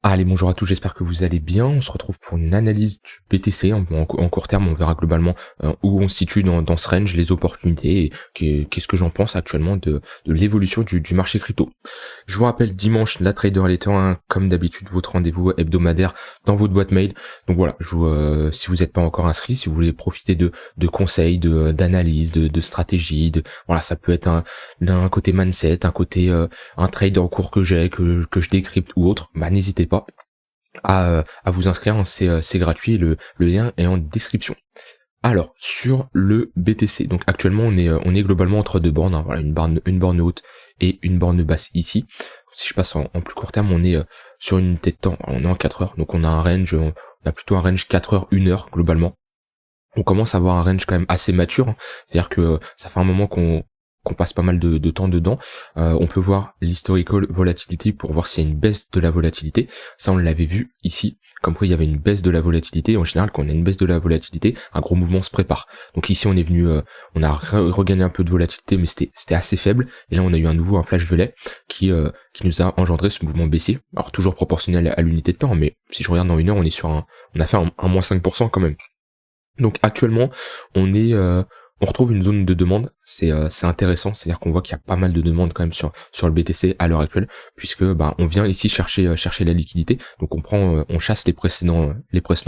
Allez, bonjour à tous, j'espère que vous allez bien. On se retrouve pour une analyse du BTC. En court terme, on verra globalement où on se situe dans ce range, les opportunités et qu'est-ce que j'en pense actuellement de l'évolution du marché crypto. Je vous rappelle, dimanche, la Trader Letter, hein, comme d'habitude, votre rendez-vous hebdomadaire dans votre boîte mail. Donc voilà, si vous n'êtes pas encore inscrit, si vous voulez profiter de conseils, d'analyses, de stratégies, voilà, ça peut être d'un côté mindset, un côté un trade en cours que que je décrypte ou autre, bah n'hésitez pas à vous inscrire, hein, c'est gratuit, le lien est en description. Alors, sur le BTC, donc actuellement on est globalement entre deux bornes, hein, voilà, une borne haute et une borne basse ici. Si je passe en plus court terme, on est sur une tête de temps, on est en 4 heures, donc on a un range, on a plutôt un range 4 heures, 1 heure globalement. On commence à avoir un range quand même assez mature, hein, c'est-à-dire que ça fait un moment qu'on passe pas mal de temps dedans. On peut voir l'historical volatility pour voir s'il y a une baisse de la volatilité. Ça, on l'avait vu ici, comme quoi il y avait une baisse de la volatilité. En général, quand on a une baisse de la volatilité, un gros mouvement se prépare. Donc ici, on est venu, on a regagné un peu de volatilité, mais c'était assez faible. Et là, on a eu un flash violet qui nous a engendré ce mouvement baissier. Alors toujours proportionnel à l'unité de temps, mais si je regarde dans une heure, on a fait un moins 5% quand même. Donc actuellement, on retrouve une zone de demande, c'est intéressant, c'est-à-dire qu'on voit qu'il y a pas mal de demandes quand même sur le BTC à l'heure actuelle, puisque on vient ici chercher la liquidité, donc on chasse les précédents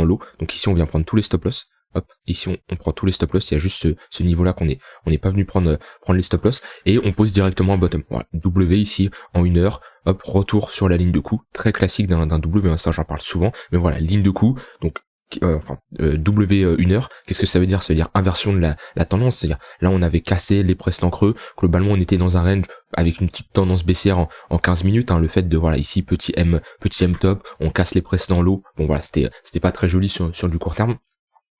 lots. Donc ici on vient prendre tous les stop loss. Hop, ici on prend tous les stop loss, il y a juste ce niveau-là on n'est pas venu prendre les stop loss, et on pose directement un bottom. Voilà, W ici en 1 heure, hop, retour sur la ligne de coup, très classique d'un W, hein, ça j'en parle souvent, mais voilà, ligne de coup, donc W 1 heure, qu'est-ce que ça veut dire? Ça veut dire inversion de la tendance, c'est-à-dire là on avait cassé les précédents creux, globalement on était dans un range avec une petite tendance baissière en 15 minutes, hein, le fait de voilà ici petit M top, on casse les précédents lots, bon voilà c'était pas très joli sur du court terme.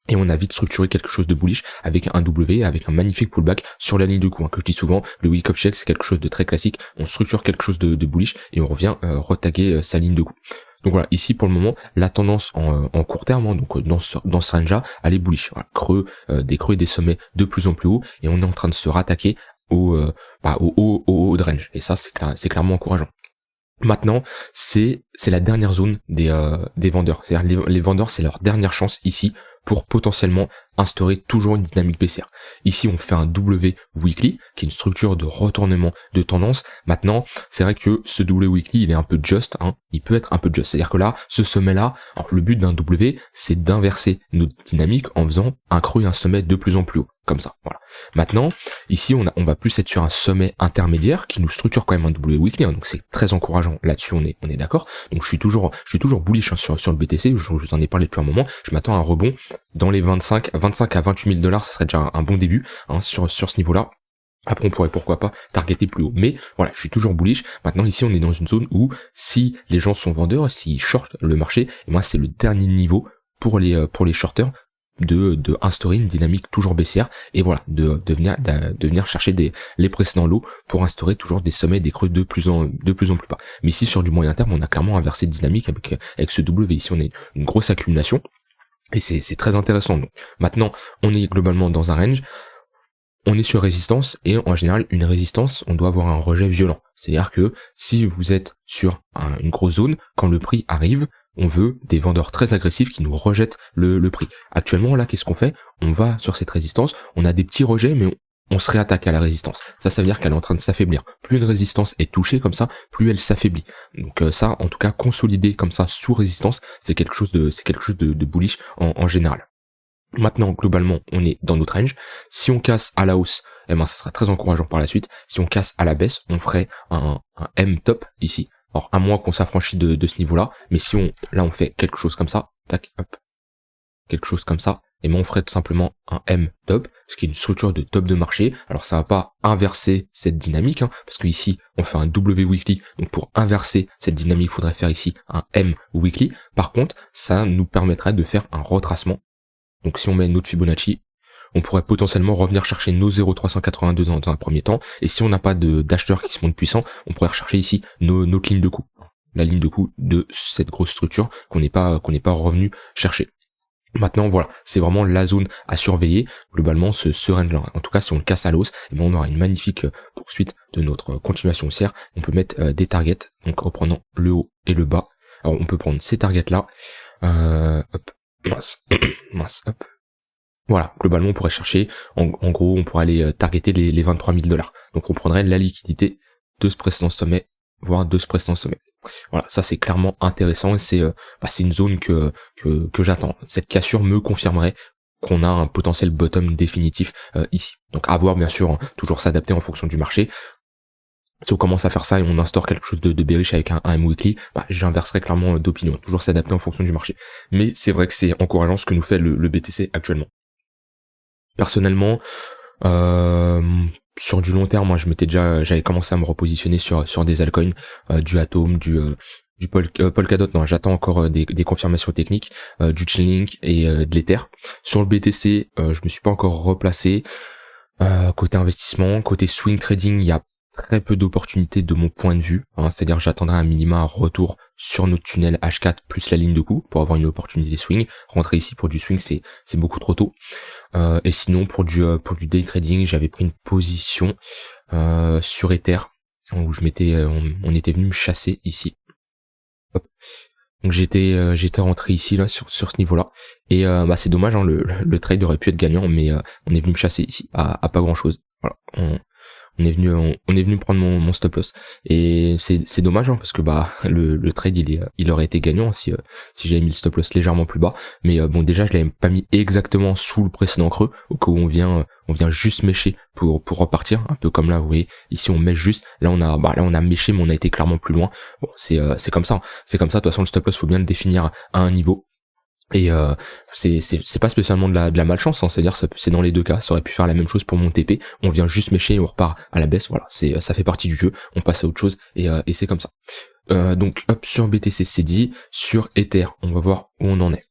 Et on a vite structuré quelque chose de bullish avec un W, avec un magnifique pullback sur la ligne de coup, hein, que je dis souvent, le week of check c'est quelque chose de très classique, on structure quelque chose de bullish et on revient retaguer sa ligne de coup. Donc voilà, ici pour le moment, la tendance en court terme, hein, donc dans ce range-là, elle est bullish. Voilà, des creux et des sommets de plus en plus haut, et on est en train de se rattaquer au haut de range. Et ça, c'est clairement encourageant. Maintenant, c'est la dernière zone des vendeurs. C'est-à-dire les vendeurs, c'est leur dernière chance ici pour potentiellement instaurer toujours une dynamique baissière. Ici, on fait un W weekly, qui est une structure de retournement de tendance. Maintenant, c'est vrai que ce W weekly, il est un peu just, hein, il peut être un peu just. C'est-à-dire que là, ce sommet-là, le but d'un W, c'est d'inverser notre dynamique en faisant un creux et un sommet de plus en plus haut, comme ça. Voilà. Maintenant, ici, on va plus être sur un sommet intermédiaire qui nous structure quand même un W weekly, hein, donc c'est très encourageant. Là-dessus, on est d'accord. Donc je suis toujours bullish, hein, sur le BTC. Je vous en ai parlé depuis un moment. Je m'attends à un rebond dans les 25 à 28 000 $, ça serait déjà un bon début, hein, sur ce niveau-là. Après, on pourrait pourquoi pas targeter plus haut. Mais voilà, je suis toujours bullish. Maintenant, ici, on est dans une zone où si les gens sont vendeurs, s'ils shortent le marché, et moi, c'est le dernier niveau pour les shorters de instaurer une dynamique toujours baissière, et voilà, de venir chercher les précédents lots pour instaurer toujours des sommets, des creux de plus en plus bas. Mais ici, sur du moyen terme, on a clairement inversé de dynamique avec ce W. Ici, on a une grosse accumulation. Et c'est très intéressant. Donc maintenant, on est globalement dans un range, on est sur résistance, et en général, une résistance, on doit avoir un rejet violent. C'est-à-dire que si vous êtes sur une grosse zone, quand le prix arrive, on veut des vendeurs très agressifs qui nous rejettent le prix. Actuellement, là, qu'est-ce qu'on fait? On va sur cette résistance, on a des petits rejets, mais on se réattaque à la résistance. Ça veut dire qu'elle est en train de s'affaiblir. Plus une résistance est touchée comme ça, plus elle s'affaiblit. Donc ça, en tout cas, consolider comme ça sous résistance, c'est quelque chose de bullish en général. Maintenant, globalement, on est dans notre range. Si on casse à la hausse, eh ben, ça sera très encourageant par la suite. Si on casse à la baisse, on ferait un M top ici. Alors, à moins qu'on s'affranchisse de ce niveau-là, mais si on fait quelque chose comme ça, tac, hop, quelque chose comme ça, et ben on ferait tout simplement un M top, ce qui est une structure de top de marché. Alors ça va pas inverser cette dynamique, hein, parce que ici on fait un W weekly, donc pour inverser cette dynamique, il faudrait faire ici un M weekly. Par contre, ça nous permettrait de faire un retracement. Donc si on met notre Fibonacci, on pourrait potentiellement revenir chercher nos 0,382 dans un premier temps, et si on n'a pas d'acheteurs qui se montrent puissants, on pourrait rechercher ici notre ligne de coup. La ligne de coup de cette grosse structure qu'on n'est pas revenu chercher. Maintenant, voilà, c'est vraiment la zone à surveiller, globalement, ce range-là. En tout cas, si on le casse à l'os, eh ben, on aura une magnifique poursuite de notre continuation haussière. On peut mettre des targets, donc en prenant le haut et le bas, Alors on peut prendre ces targets là, hop, mince, mince, hop. Voilà, globalement on pourrait chercher, en gros on pourrait aller targeter les 23 000 $. Donc on prendrait la liquidité de ce précédent sommet, voire de ce précédent sommet. Voilà, ça c'est clairement intéressant et c'est une zone que j'attends. Cette cassure me confirmerait qu'on a un potentiel bottom définitif ici. Donc à voir bien sûr, hein, toujours s'adapter en fonction du marché. Si on commence à faire ça et on instaure quelque chose de bearish avec un M-Weekly, j'inverserai clairement d'opinion, toujours s'adapter en fonction du marché. Mais c'est vrai que c'est encourageant ce que nous fait le BTC actuellement. Personnellement, sur du long terme, moi j'avais commencé à me repositionner sur des altcoins, du Atom, du Polkadot. Non, j'attends encore des confirmations techniques, du Chainlink et de l'Ether. Sur le BTC, je me suis pas encore replacé. Côté investissement, côté swing trading, il y a très peu d'opportunités de mon point de vue, hein, c'est-à-dire j'attendrai un minima un retour sur notre tunnel H4 plus la ligne de coup pour avoir une opportunité swing. Rentrer ici pour du swing c'est beaucoup trop tôt. Et sinon pour du day trading, j'avais pris une position sur Ether où je m'étais on était venu me chasser ici. Hop. Donc j'étais rentré ici là sur ce niveau-là et c'est dommage, hein, le trade aurait pu être gagnant, mais on est venu me chasser ici à pas grand-chose. Voilà. On est venu prendre mon stop loss et c'est dommage, hein, parce que le trade il aurait été gagnant si j'avais mis le stop loss légèrement plus bas, mais bon, déjà je l'avais pas mis exactement sous le précédent creux au cas où on vient juste mécher pour repartir, un peu comme là, vous voyez ici on mèche juste, là on a méché mais on a été clairement plus loin. Bon, c'est comme ça, de toute façon le stop loss faut bien le définir à un niveau. Et c'est pas spécialement de la malchance, hein, c'est-à-dire c'est dans les deux cas, ça aurait pu faire la même chose pour mon TP, on vient juste mécher et on repart à la baisse, voilà, ça fait partie du jeu, on passe à autre chose et c'est comme ça. Donc hop, sur BTC c'est dit, sur Ether, on va voir où on en est.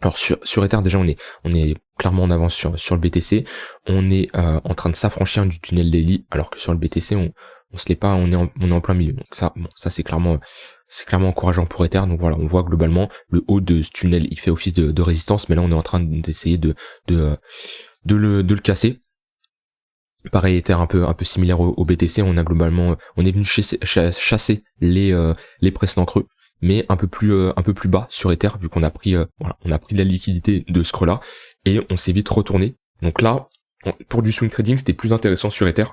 Alors sur Ether déjà on est clairement en avance sur le BTC, on est en train de s'affranchir du tunnel daily, alors que sur le BTC on se l'est pas, on est en plein milieu. Donc ça c'est clairement encourageant pour Ether. Donc voilà, on voit globalement le haut de ce tunnel, il fait office de résistance, mais là on est en train d'essayer de le casser. Pareil, Ether un peu similaire au BTC, on est venu chasser les précédents creux, mais un peu plus bas sur Ether, vu qu'on a pris on a pris de la liquidité de ce creux là et on s'est vite retourné. Donc là, pour du swing trading, c'était plus intéressant sur Ether.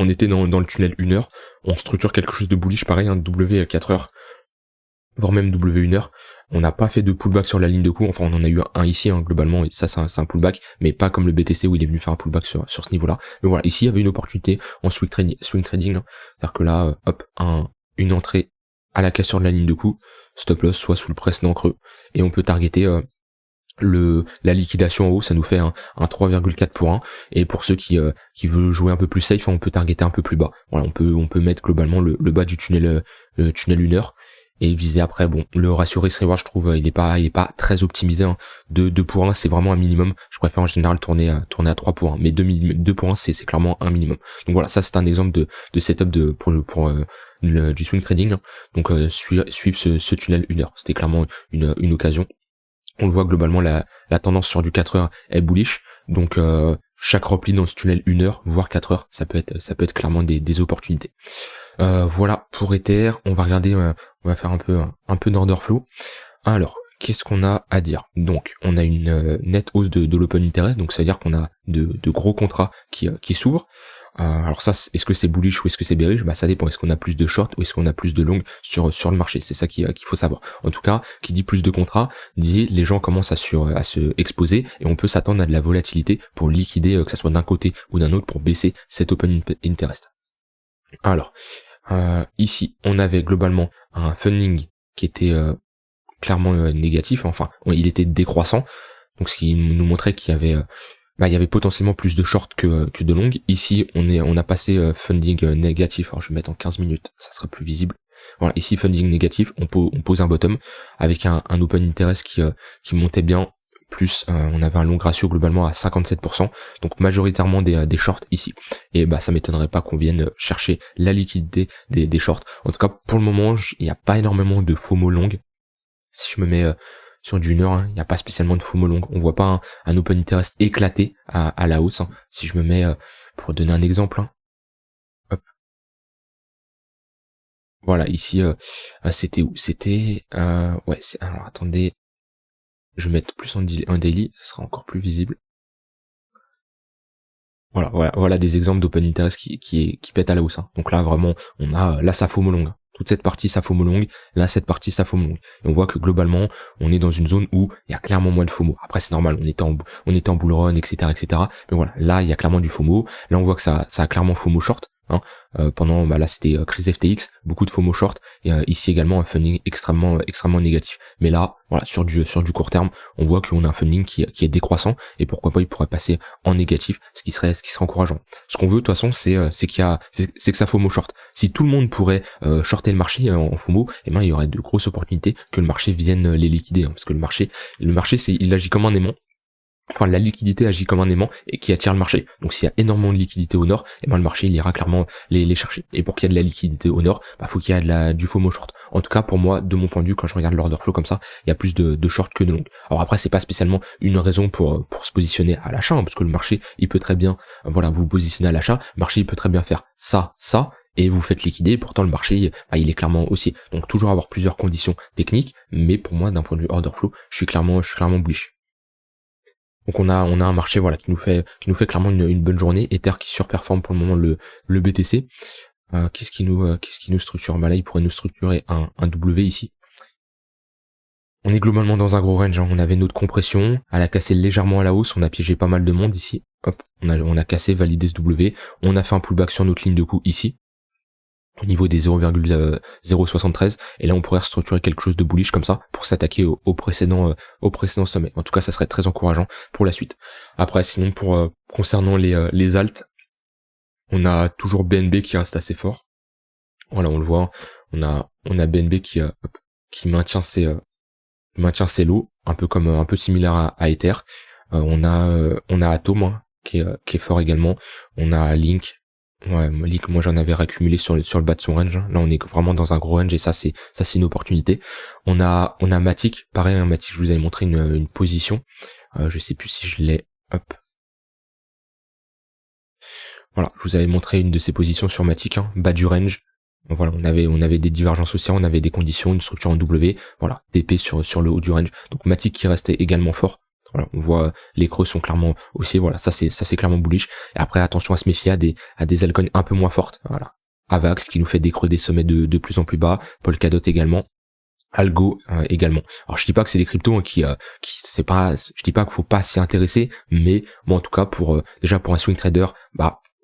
On était dans le tunnel 1 heure, on structure quelque chose de bullish pareil, W à 4 heures, voire même W 1 heure. On n'a pas fait de pullback sur la ligne de coup, enfin on en a eu un ici, hein, globalement, et ça c'est un pullback, mais pas comme le BTC où il est venu faire un pullback sur ce niveau-là. Mais voilà, ici il y avait une opportunité en swing trading, hein. C'est-à-dire que là, hop, une entrée à la cassure de la ligne de coup, stop loss soit sous le précédent creux, et on peut targeter la liquidation en haut, ça nous fait un 3,4 pour 1, et pour ceux qui veulent jouer un peu plus safe, on peut targeter un peu plus bas. Voilà, on peut mettre globalement le bas du tunnel 1 heure et viser après. Bon, le ratio risk reward, je trouve il est pas très optimisé, hein. 2 pour 1 c'est vraiment un minimum. Je préfère en général tourner à 3 pour 1, mais 2 pour 1 c'est clairement un minimum. Donc voilà, ça c'est un exemple de setup pour du swing trading, hein. Donc suivre ce tunnel 1 heure, c'était clairement une occasion. On le voit globalement, la tendance sur du 4 heures est bullish, donc chaque repli dans ce tunnel 1 heure, voire 4 heures, ça peut être clairement des opportunités. Voilà pour Ether, on va regarder, on va faire un peu d'order flow. Alors, qu'est-ce qu'on a à dire? Donc, on a une nette hausse de l'open interest, donc ça veut dire qu'on a de gros contrats qui s'ouvrent. Alors ça, est-ce que c'est bullish ou est-ce que c'est bearish? Ça dépend. Est-ce qu'on a plus de short ou est-ce qu'on a plus de long sur le marché? C'est ça qu'il faut savoir. En tout cas, qui dit plus de contrats, dit les gens commencent à se exposer et on peut s'attendre à de la volatilité pour liquider, que ça soit d'un côté ou d'un autre, pour baisser cet open interest. Alors, ici, on avait globalement un funding qui était clairement négatif. Enfin, il était décroissant. Donc, ce qui nous montrait qu'il y avait il y avait potentiellement plus de short que de long. Ici, on a passé funding négatif. Alors, je vais mettre en 15 minutes, ça sera plus visible. Voilà, ici, funding négatif, on pose un bottom avec un open interest qui montait bien. Plus, on avait un long ratio globalement à 57%. Donc, majoritairement des shorts ici. Et ça m'étonnerait pas qu'on vienne chercher la liquidité des shorts. En tout cas, pour le moment, il n'y a pas énormément de FOMO long. Si je me mets sur du 1 heure, il n'y a pas spécialement de FOMO long. On voit pas un open interest éclaté à la hausse, hein. Si je me mets, pour donner un exemple, hein, hop, Voilà, ici, c'était où? C'était, ouais, alors attendez, je vais mettre plus en daily, ce sera encore plus visible. Voilà des exemples d'open interest qui pètent à la hausse, hein. Donc là, vraiment, on a la FOMO longue. Toute cette partie FOMO longue, là, cette partie FOMO longue. Et on voit que globalement, on est dans une zone où il y a clairement moins de FOMO. Après, c'est normal, on était en bull run, etc., etc. Mais voilà, là, il y a clairement du FOMO. Là, on voit que ça a clairement FOMO short, hein. Pendant, là, c'était crise FTX, beaucoup de FOMO short. Et ici également, un funding extrêmement négatif. Mais là, voilà, sur du court terme, on voit qu'on a un funding qui est décroissant. Et pourquoi pas, il pourrait passer en négatif, ce qui serait encourageant. Ce qu'on veut de toute façon, c'est que ça FOMO short. Si tout le monde pourrait shorter le marché en FOMO, eh ben il y aurait de grosses opportunités que le marché vienne les liquider, hein, parce que le marché il agit comme un aimant. Enfin, la liquidité agit comme un aimant et qui attire le marché. Donc s'il y a énormément de liquidité au nord, eh ben le marché il ira clairement les chercher. Et pour qu'il y ait de la liquidité au nord, faut qu'il y ait du FOMO short. En tout cas pour moi, de mon point de vue, quand je regarde l'order flow comme ça, il y a plus de short que de long. Alors après c'est pas spécialement une raison pour se positionner à l'achat, hein, parce que le marché il peut très bien, vous positionner à l'achat, le marché il peut très bien faire ça, et vous faites liquider, pourtant le marché il est clairement haussier. Donc toujours avoir plusieurs conditions techniques, mais pour moi d'un point de vue order flow, je suis clairement bullish. Donc on a un marché qui nous fait clairement une bonne journée. Ether qui surperforme pour le moment le BTC. Qu'est-ce qui nous structure? Là il pourrait nous structurer un W ici. On est globalement dans un gros range, hein. On avait notre compression, elle a cassé légèrement à la hausse, on a piégé pas mal de monde ici. Hop, on a cassé, validé ce W. On a fait un pullback sur notre ligne de coup ici, au niveau des 0,073, et là on pourrait restructurer quelque chose de bullish comme ça pour s'attaquer au précédent sommet. En tout cas ça serait très encourageant pour la suite. Après sinon pour concernant les alts, on a toujours BNB qui reste assez fort. Voilà, on le voit, on a BNB qui maintient ses lots, un peu similaire à Ether. On a Atom, hein, qui est fort également. On a Link. Ouais, Link, moi j'en avais réaccumulé sur le bas de son range. Là on est vraiment dans un gros range et ça c'est une opportunité. On a Matic, pareil, hein, Matic, je vous avais montré une position. Je sais plus si je l'ai. Hop. Voilà, je vous avais montré une de ces positions sur Matic, hein, bas du range. Voilà, on avait des divergences haussières, on avait des conditions, une structure en W, voilà, TP sur le haut du range. Donc Matic qui restait également fort. Voilà, on voit les creux sont clairement haussiers, voilà, ça c'est clairement bullish. Et après attention à se méfier à des altcoins un peu moins fortes. Voilà. Avax qui nous fait des creux des sommets de plus en plus bas, Polkadot également. Algo également. Alors je dis pas que c'est des cryptos, hein, je dis pas qu'il faut pas s'y intéresser, mais bon en tout cas déjà pour un swing trader,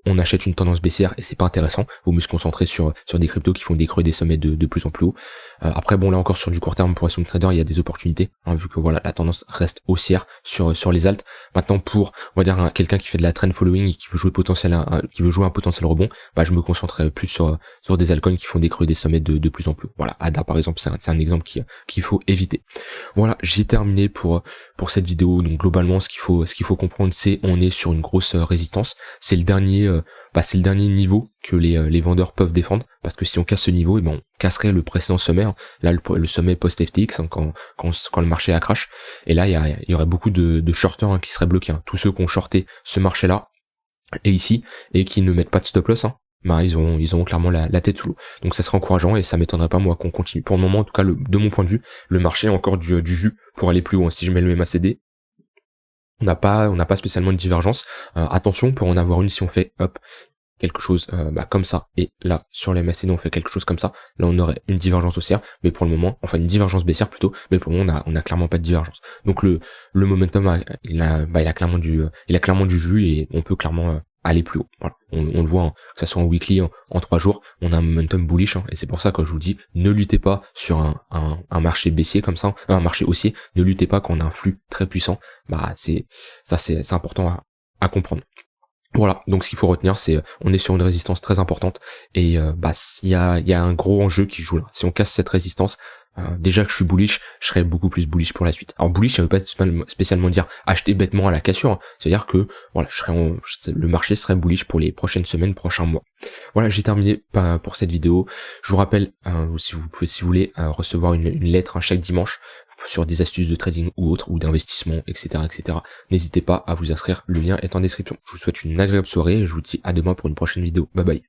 on achète une tendance baissière et c'est pas intéressant. Vaut mieux se concentrer sur des cryptos qui font des creux et des sommets de plus en plus haut. Après là encore sur du court terme pour un swing trader, il y a des opportunités, hein, vu que la tendance reste haussière sur les alts. Maintenant pour on va dire quelqu'un qui fait de la trend following et qui veut jouer un potentiel rebond, je me concentrerai plus sur des altcoins qui font des creux et des sommets de plus en plus. Voilà, ADA par exemple, c'est un exemple qu'il faut éviter. Voilà, j'ai terminé pour cette vidéo. Donc globalement ce qu'il faut comprendre, c'est on est sur une grosse résistance. C'est le dernier niveau que les vendeurs peuvent défendre, parce que si on casse ce niveau, on casserait le précédent sommet, hein. Là le sommet post FTX, hein, quand le marché a crash, et là il y aurait beaucoup de shorters, hein, qui seraient bloqués, hein. Tous ceux qui ont shorté ce marché là et ici et qui ne mettent pas de stop loss, hein, ils auront clairement la tête sous l'eau. Donc ça serait encourageant et ça m'étonnerait pas moi qu'on continue. Pour le moment en tout cas, de mon point de vue, le marché a encore du jus pour aller plus haut, hein. Si je mets le MACD, on n'a pas spécialement de divergence. Attention, pour en avoir une, si on fait quelque chose comme ça, et là sur les MACD on fait quelque chose comme ça, là on aurait une divergence haussière, mais pour le moment, enfin une divergence baissière plutôt, mais pour le moment on a clairement pas de divergence. Donc le momentum il a clairement du jus et on peut clairement aller plus haut. Voilà. On le voit, hein, que ça soit en weekly, en 3 jours, on a un momentum bullish, hein, et c'est pour ça que je vous dis, ne luttez pas sur un marché baissier comme ça, un marché haussier, ne luttez pas quand on a un flux très puissant. C'est important à comprendre. Voilà, donc ce qu'il faut retenir, c'est on est sur une résistance très importante et il y a un gros enjeu qui joue là. Si on casse cette résistance, déjà que je suis bullish, je serais beaucoup plus bullish pour la suite. Alors bullish, ça veut pas spécialement dire acheter bêtement à la cassure, hein. C'est-à-dire que voilà, le marché serait bullish pour les prochaines semaines, prochains mois. Voilà, j'ai terminé pour cette vidéo. Je vous rappelle, si vous voulez recevoir une lettre, chaque dimanche sur des astuces de trading ou autres, ou d'investissement, etc., n'hésitez pas à vous inscrire, le lien est en description. Je vous souhaite une agréable soirée et je vous dis à demain pour une prochaine vidéo. Bye bye.